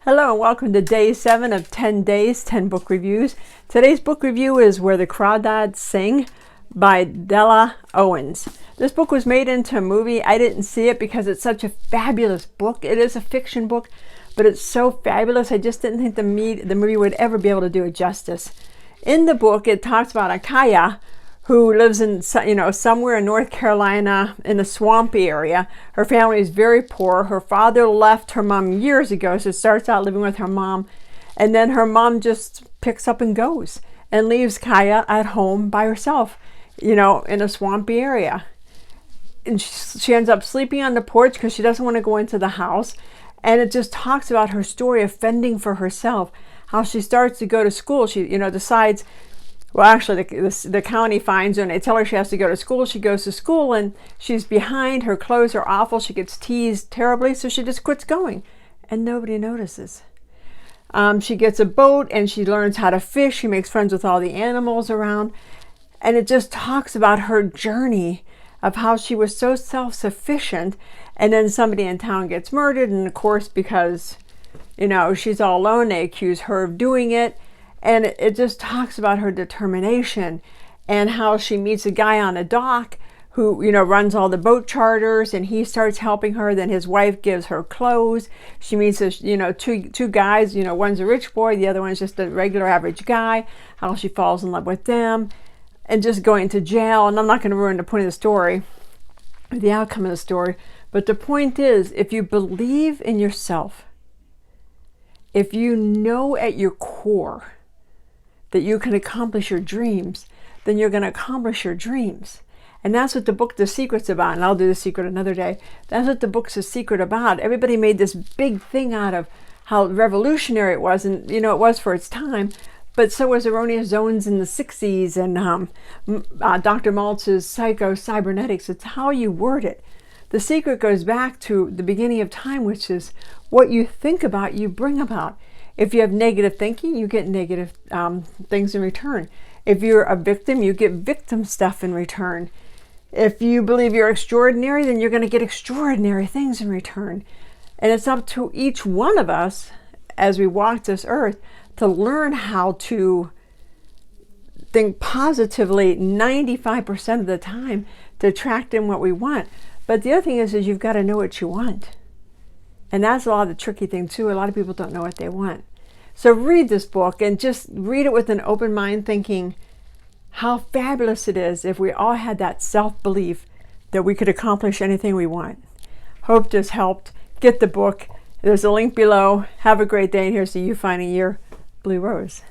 Hello and welcome to day 7 of 10 days, 10 book reviews. Today's book review is Where the Crawdads Sing by Della Owens. This book was made into a movie. I didn't see it because it's such a fabulous book. It is a fiction book, but it's so fabulous. I just didn't think the movie would ever be able to do it justice. In the book, it talks about Akaya, who lives in, somewhere in North Carolina in a swampy area. Her family is very poor. Her father left her mom years ago, so starts out living with her mom. And then her mom just picks up and goes and leaves Kaya at home by herself, in a swampy area. And she ends up sleeping on the porch because she doesn't want to go into the house. And it just talks about her story of fending for herself, how she starts to go to school. She, decides, well, actually, the county finds her and they tell her she has to go to school. She goes to school and she's behind. Her clothes are awful. She gets teased terribly, so she just quits going and nobody notices. She gets a boat and she learns how to fish. She makes friends with all the animals around. And it just talks about her journey of how she was so self-sufficient. And then somebody in town gets murdered. And of course, because, she's all alone, they accuse her of doing it. And it just talks about her determination and how she meets a guy on a dock who, runs all the boat charters, and he starts helping her. Then his wife gives her clothes. She meets, two guys, one's a rich boy, the other one's just a regular average guy, how she falls in love with them and just going to jail. And I'm not going to ruin the point of the story, the outcome of the story. But the point is, if you believe in yourself, if you know at your core that you can accomplish your dreams, then you're going to accomplish your dreams. And that's what the book The Secret's about. And I'll do The Secret another day. That's what the book's The Secret about. Everybody made this big thing out of how revolutionary it was. And, it was for its time. But so was erroneous zones in the 60s and Dr. Maltz's psycho-cybernetics. It's how you word it. The Secret goes back to the beginning of time, which is what you think about, you bring about. If you have negative thinking, you get negative things in return. If you're a victim, you get victim stuff in return. If you believe you're extraordinary, then you're going to get extraordinary things in return. And it's up to each one of us as we walk this earth to learn how to think positively 95% of the time to attract in what we want. But the other thing is you've got to know what you want. And that's a lot of the tricky thing too. A lot of people don't know what they want. So read this book and just read it with an open mind, thinking how fabulous it is if we all had that self-belief that we could accomplish anything we want. Hope this helped. Get the book. There's a link below. Have a great day, and here's to you finding your blue rose.